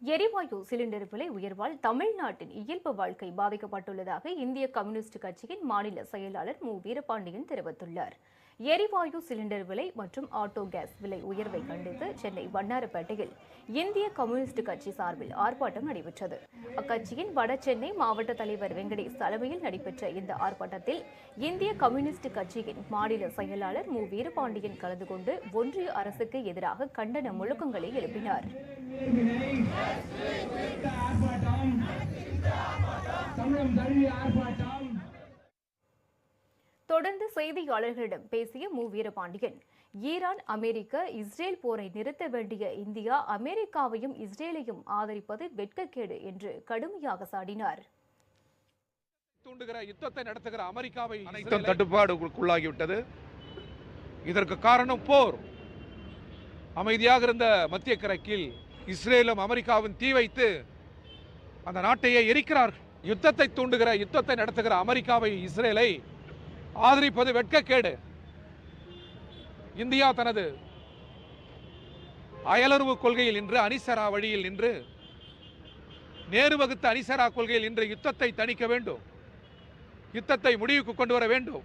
எரிவாயு சிலிண்டர் விலை உயர்வால் தமிழ்நாட்டின் இயல்பு வாழ்க்கை பாதிக்கப்பட்டுள்ளதாக இந்திய கம்யூனிஸ்ட் கட்சியின் மாநில செயலாளர் மு. வீரபாண்டியன் தெரிவித்துள்ளார். எரிவாயு சிலிண்டர் விலை மற்றும் ஆட்டோ கேஸ் விலை உயர்வை கண்டித்து சென்னை வண்ணாரப்பேட்டையில் இந்திய கம்யூனிஸ்ட் கட்சி சார்பில் ஆர்ப்பாட்டம் நடைபெற்றது. அக்கட்சியின் வடசென்னை மாவட்ட தலைவர் வெங்கடேஷ் தலைமையில் நடைபெற்ற இந்த ஆர்ப்பாட்டத்தில் இந்திய கம்யூனிஸ்ட் கட்சியின் மாநில செயலாளர் மு. வீரபாண்டியன் கலந்து கொண்டு ஒன்றிய அரசுக்கு எதிராக கண்டன முழக்கங்களை எழுப்பினார். தொடர்ந்து செய்தியாளர்களிடம் பேசிய மு. வீரபாண்டியன், ஈரான், அமெரிக்க, இஸ்ரேல் போரை நிறுத்த வேண்டிய இந்தியா அமெரிக்காவையும் இஸ்ரேலையும் ஆதரிப்பது வெட்கக்கேடு என்று கடுமையாக சாடினார். தூண்டுகிற யுத்தத்தை நடத்துகிற அமெரிக்காவை தட்டுப்பாடுக்குள்ளாகிவிட்டது. இதற்கு காரணம் போர். அமைதியாக இருந்த மத்திய கிழக்கில் இஸ்ரேலும் அமெரிக்காவும் தீ வைத்து அந்த நாட்டையே எரிக்கிறார்கள். யுத்தத்தை தூண்டுகிற யுத்தத்தை நடத்துகிற அமெரிக்காவை இஸ்ரேலை ஆதரிப்பது வெட்கக்கேடு. இந்தியா தனது அயலுறவு கொள்கையில் நின்று, அணிசரா வழியில் நின்று, நேரு வகுத்த அணிசரா கொள்கையில் நின்று யுத்தத்தை தணிக்க வேண்டும், யுத்தத்தை முடிவுக்கு கொண்டு வர வேண்டும்.